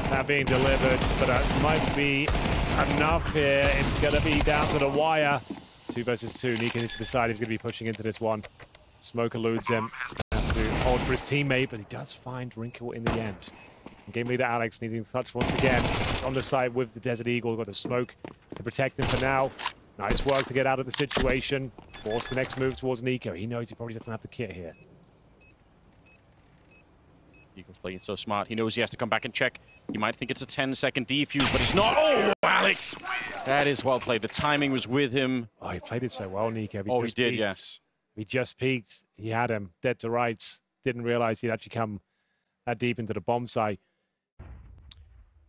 A: that being delivered, but that might be enough here. It's going to be down to the wire. 2 versus 2. NiP into the side. He's going to be pushing into this one. Smoke eludes him. Have to hold for his teammate, but he does find Wrinkle in the end. And game leader Alex needing to touch once again on the side with the Desert Eagle. Got the smoke to protect him for now. Nice work to get out of the situation. Force the next move towards Nico. He knows he probably doesn't have the kit here.
B: Eagle's playing so smart. He knows he has to come back and check. He might think it's a 10-second defuse, but he's not. Oh, Alex! That is well played. The timing was with him.
A: Oh, he played it so well, Nico.
B: Oh, he did, yes.
A: He just peeked. He had him dead to rights. Didn't realize he'd actually come that deep into the bomb site.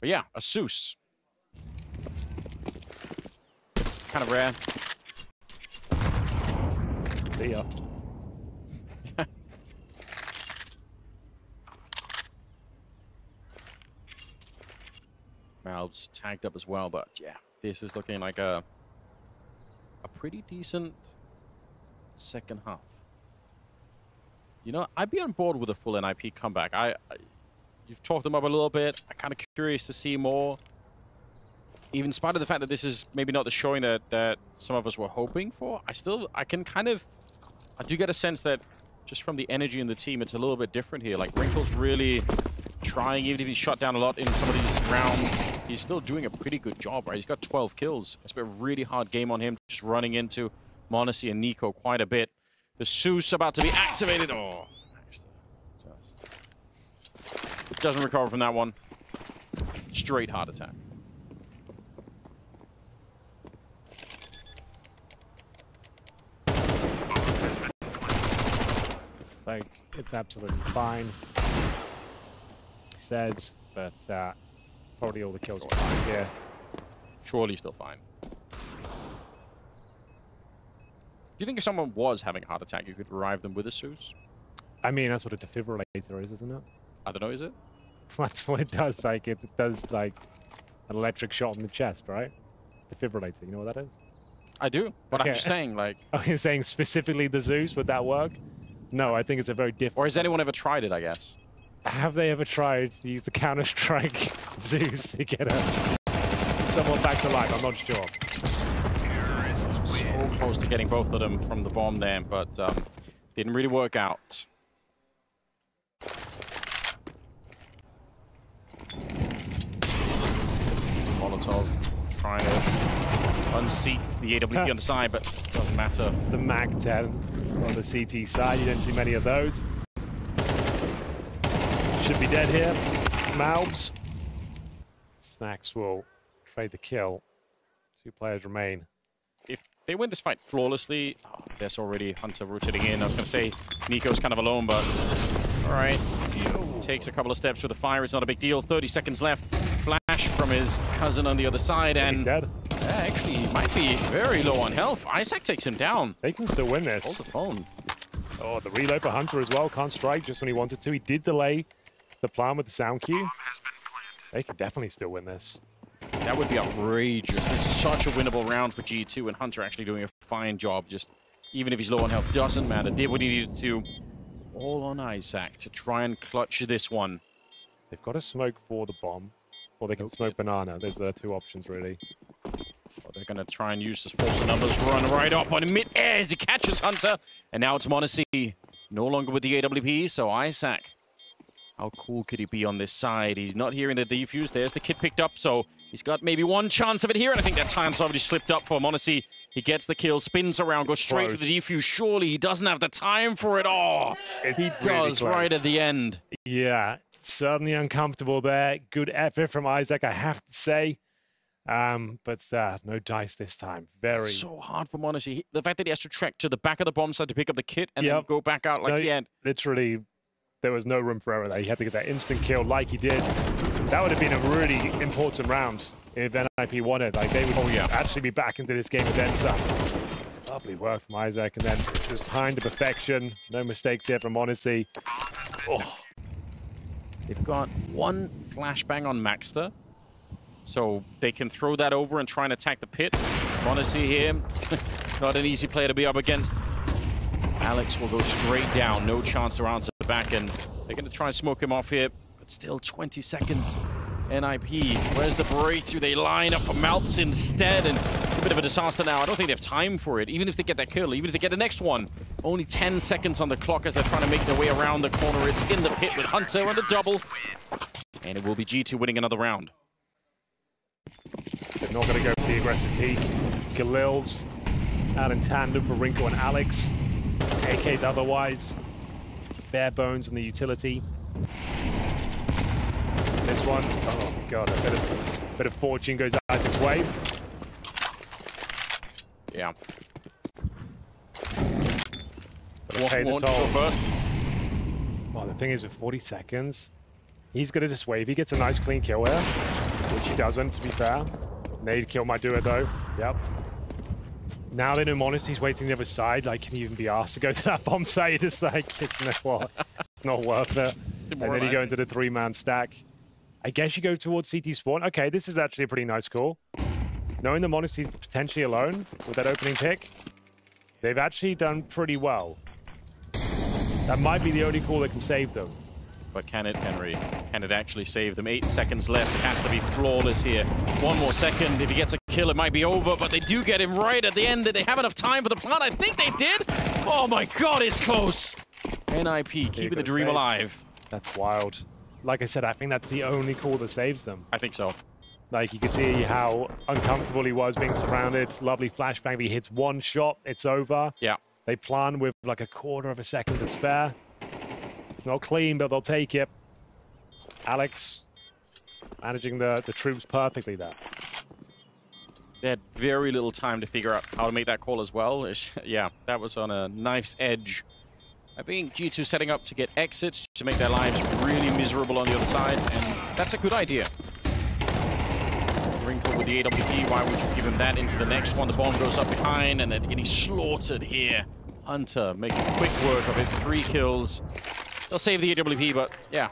B: But yeah, a Zeus. Kind of rare.
A: See ya.
B: Malbs tagged up as well, but yeah, this is looking like a pretty decent second half. You know, I'd be on board with a full NiP comeback. You've talked them up a little bit. I'm kind of curious to see more. Even in spite of the fact that this is maybe not the showing that some of us were hoping for, I do get a sense that just from the energy in the team, it's a little bit different here. Like, Wrinkle's really trying, even if he's shot down a lot in some of these rounds, he's still doing a pretty good job, right? He's got 12 kills. It's been a really hard game on him, just running into m0NESY and NiP quite a bit. The Zeus about to be activated. Oh, just doesn't recover from that one. Straight heart attack.
A: It's like, it's absolutely fine, he says, but probably all the kills are fine here.
B: Surely still fine. Do you think if someone was having a heart attack, you could revive them with a Zeus?
A: I mean, that's what a defibrillator is, isn't it?
B: I don't know, is it?
A: That's what it does. Like, it does, like, an electric shot in the chest, right? Defibrillator, you know what that is?
B: I do, but
A: okay.
B: I'm just saying, like...
A: Oh, you're saying specifically the Zeus? Would that work? No, I think it's a very different...
B: Or has anyone ever tried it, I guess?
A: Have they ever tried to use the Counter-Strike Zeus to get someone back to life? I'm not sure.
B: So close to getting both of them from the bomb there, but didn't really work out. Molotov trying to unseat the AWP on the side, but it doesn't matter.
A: The MAC-10 on the CT side, you don't see many of those. Should be dead here. Malbs. Snacks will trade the kill. 2 players remain.
B: If they win this fight flawlessly, there's already Hunter rotating in. I was going to say, Nico's kind of alone, but all right. Takes a couple of steps for the fire. It's not a big deal. 30 seconds left. Flash from his cousin on the other side, and
A: he's dead.
B: Actually, he might be very low on health. Isaac takes him down.
A: They can still win this.
B: Hold the phone.
A: Oh, the reload for Hunter as well. Can't strike just when he wanted to. He did delay the plan with the sound cue. They could definitely still win this.
B: That would be outrageous. This is such a winnable round for G2, and Hunter actually doing a fine job. Just even if he's low on health, doesn't matter. Did what he needed to. All on Isaac to try and clutch this one.
A: They've got to smoke for the bomb, or they can smoke banana. Those are the two options, really.
B: Well, they're going to try and use this force of numbers, run right up on mid-air as he catches Hunter. And now it's m0NESY, no longer with the AWP, so Isaac. How cool could he be on this side? He's not hearing the defuse. There's the kit picked up, so he's got maybe one chance of it here, and I think that time's already slipped up for m0NESY. He gets the kill, spins around, goes straight for the defuse. Surely he doesn't have the time for it all. He does right at the end. Yeah,
A: certainly uncomfortable there. Good effort from Isaac, I have to say. But no dice this time. Very.
B: So hard for m0NESY. The fact that he has to trek to the back of the bomb site to pick up the kit and then go back out like he had.
A: Literally, there was no room for error there. He had to get that instant kill like he did. That would have been a really important round if NiP won it. Like, they would actually be back into this game with then some. Lovely work from Isaac, and then just timed to perfection. No mistakes here from m0NESY. Oh.
B: They've got one flashbang on Maxter, so they can throw that over and try and attack the pit. m0NESY here, not an easy player to be up against. Alex will go straight down, no chance to answer back, and they're going to try and smoke him off here, but still 20 seconds. NiP, where's the breakthrough? They line up for Malps instead, and it's a bit of a disaster now. I don't think they have time for it, even if they get that kill, even if they get the next one. Only 10 seconds on the clock as they're trying to make their way around the corner. It's in the pit with Hunter and a double, and it will be G2 winning another round.
A: They're not going to go for the aggressive peak. Khalil's out in tandem for Rinko and Alex. AK's otherwise. Bare bones in the utility. This one, oh god, a bit of fortune goes Isaac's way.
B: Yeah.
A: Pay the toll
B: first.
A: Well, the thing is, with 40 seconds, he's gonna just wave. He gets a nice clean kill here, which he doesn't, to be fair. Nade kill might do it though. Yep. Now they know m0NESY's waiting the other side. Like, can he even be asked to go to that bomb site? It's like, you know what? It's not worth it. And then you go into the 3-man stack. I guess you go towards CT spawn. Okay, this is actually a pretty nice call. Knowing that m0NESY's potentially alone with that opening pick, they've actually done pretty well. That might be the only call that can save them.
B: But can it, Henry? Can it actually save them? 8 seconds left. It has to be flawless here. One more second. If he gets a kill, it might be over, but they do get him right at the end. Did they have enough time for the plant? I think they did. Oh my god, it's close. NiP keeping the dream alive.
A: That's wild. Like I said, I think that's the only call that saves them.
B: I think so.
A: Like, you could see how uncomfortable he was being surrounded. Lovely flashbang. If he hits one shot, it's over.
B: Yeah.
A: They plan with like a quarter of a second to spare. It's not clean, but they'll take it. Alex managing the troops perfectly there.
B: They had very little time to figure out how to make that call as well. Yeah, that was on a knife's edge. I think G2 setting up to get exits to make their lives really miserable on the other side, and that's a good idea. Rinko with the AWP, why would you give him that into the next one? The bomb goes up behind, and then getting slaughtered here. Hunter making quick work of it, 3 kills. They'll save the AWP, but yeah,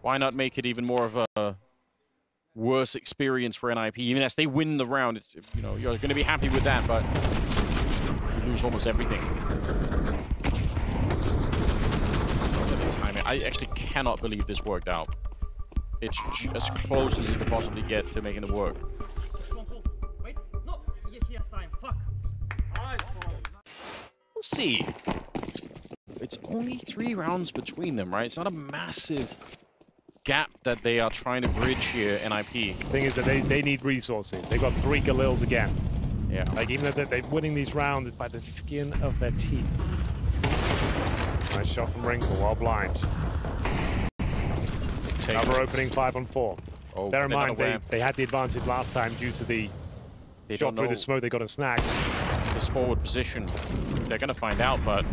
B: why not make it even more of a worse experience for NiP? Even as they win the round, it's, you know, you're going to be happy with that, but you lose almost everything. I actually cannot believe this worked out. It's as close as you could possibly get to making it work.
C: Wait, no, he has time. Fuck.
B: We'll see. It's only 3 rounds between them, right? It's not a massive gap that they are trying to bridge here, NiP.
A: The thing is that they need resources. They've got 3 Galils again.
B: Yeah.
A: Like, even though they're winning these rounds, it's by the skin of their teeth. Nice shot from Rinko while blind. Another opening 5-on-4.
B: Oh,
A: bear in mind, they had the advantage last time due to the shot through the smoke they got on Snacks.
B: This forward position, they're going to find out, but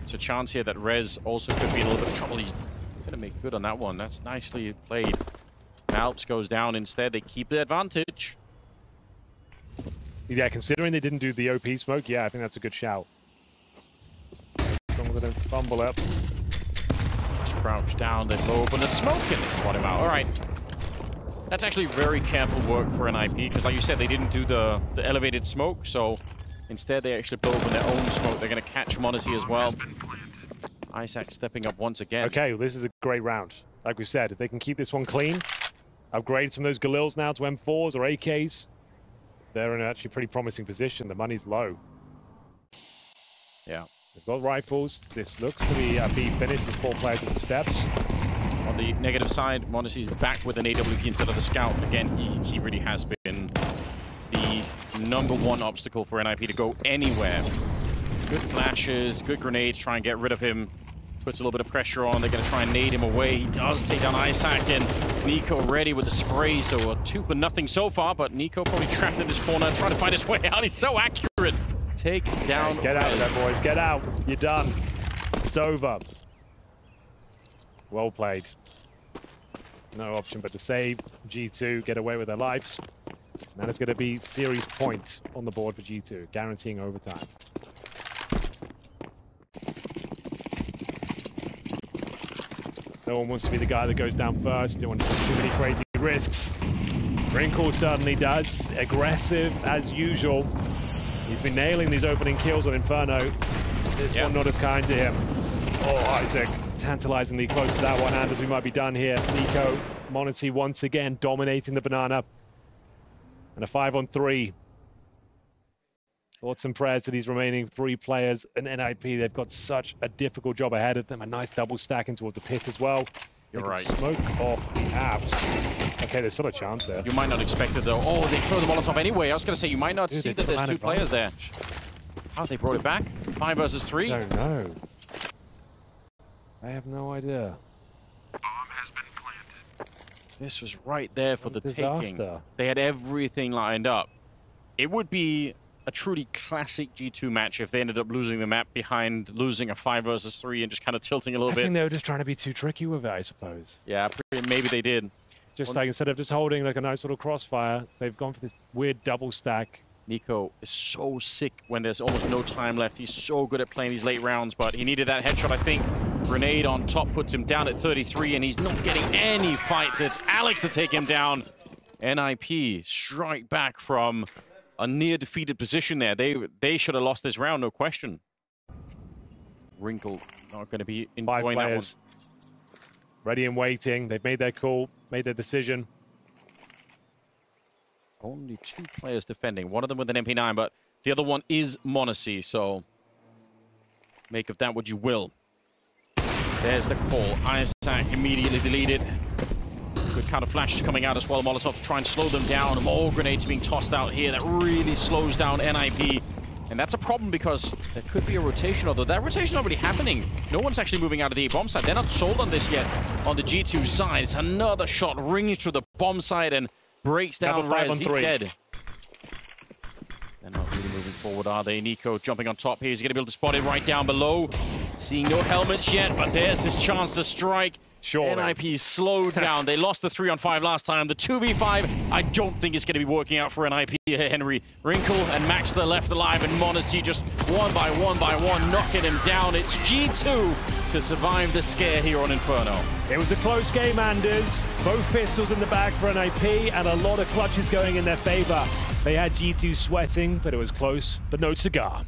B: It's a chance here that Rez also could be in a little bit of trouble. He's going to make good on that one. That's nicely played. Alps goes down instead. They keep the advantage.
A: Yeah, considering they didn't do the OP smoke, yeah, I think that's a good shout. Someone's going to fumble up.
B: Just crouch down. They blow open the smoke and they spot him out. All right. That's actually very careful work for NiP because, like you said, they didn't do the elevated smoke. So instead, they actually blow open their own smoke. They're going to catch m0NESY as well. Isaac stepping up once again.
A: Okay, well, this is a great round. Like we said, if they can keep this one clean, upgrade some of those Galils now to M4s or AKs, they're in an actually pretty promising position. The money's low.
B: Yeah.
A: They've got rifles. This looks to be a B finish with 4 players at the steps.
B: On the negative side, m0NESY's back with an AWP instead of the scout. Again, he really has been the #1 obstacle for NiP to go anywhere. Good flashes, good grenades, try and get rid of him. Puts a little bit of pressure on. They're going to try and nade him away. He does take down Isaac, and NiKo ready with the spray. So a 2 for nothing so far, but NiKo probably trapped in this corner, trying to find his way out. He's so accurate. Takes down.
A: Get out of there, boys. Get out. You're done. It's over. Well played. No option but to save. G2 get away with their lives. And that is going to be series point on the board for G2, guaranteeing overtime. No one wants to be the guy that goes down first. You don't want to take too many crazy risks. Wrinkle certainly does. Aggressive as usual. He's been nailing these opening kills on Inferno. This one not as kind to him. Oh, Isaac tantalizingly close to that one, and as we might be done here. NiKo, m0NESY once again dominating the banana. And a 5-on-3. Thoughts and prayers to these remaining 3 players in NiP. They've got such a difficult job ahead of them. A nice double stacking towards the pit as well.
B: You're right.
A: Smoke off the apps. Okay, there's still a chance there.
B: You might not expect it though. Oh, they throw the Molotov anyway. I was going to say, you might not see that there's 2 players there. Oh, they brought it back? 5 versus 3?
A: I don't know. I have no idea.
D: Bomb has been planted.
B: This was right there for the
A: disaster.
B: taking. They had everything lined up. It would be a truly classic G2 match if they ended up losing the map behind losing a 5 versus 3 and just kind of tilting a little bit.
A: I think they were just trying to be too tricky with it, I suppose.
B: Yeah, maybe they did.
A: Just like instead of just holding like a nice little crossfire, they've gone for this weird double stack.
B: NiKo is so sick when there's almost no time left. He's so good at playing these late rounds, but he needed that headshot, I think. Grenade on top puts him down at 33, and he's not getting any fights. It's Alex to take him down. NiP strike back from a near-defeated position there. They should have lost this round, no question. Wrinkle not going to be enjoying that one.
A: Ready and waiting. They've made their call, made their decision.
B: Only 2 players defending. One of them with an MP9, but the other one is m0NESY, so make of that what you will. There's the call. Isaac immediately deleted. Good counter flash coming out as well. Molotov to try and slow them down. More grenades being tossed out here. That really slows down NiP. And that's a problem because there could be a rotation, although that rotation is not really happening. No one's actually moving out of the bomb side. They're not sold on this yet on the G2 side. It's another shot rings through the bomb side and breaks down Rez. He's dead. They're not really moving forward, are they? NiKo jumping on top here. He's going to be able to spot it right down below. Seeing no helmets yet, but there's his chance to strike.
A: Sure.
B: NiP slowed down. They lost the 3-on-5 last time. The 2v5, I don't think it's going to be working out for NiP here, Henry. Wrinkle and Max to the left alive, and m0NESY just one by one knocking him down. It's G2 to survive the scare here on Inferno.
A: It was a close game, Anders. Both pistols in the bag for NiP, and a lot of clutches going in their favor. They had G2 sweating, but it was close, but no cigar.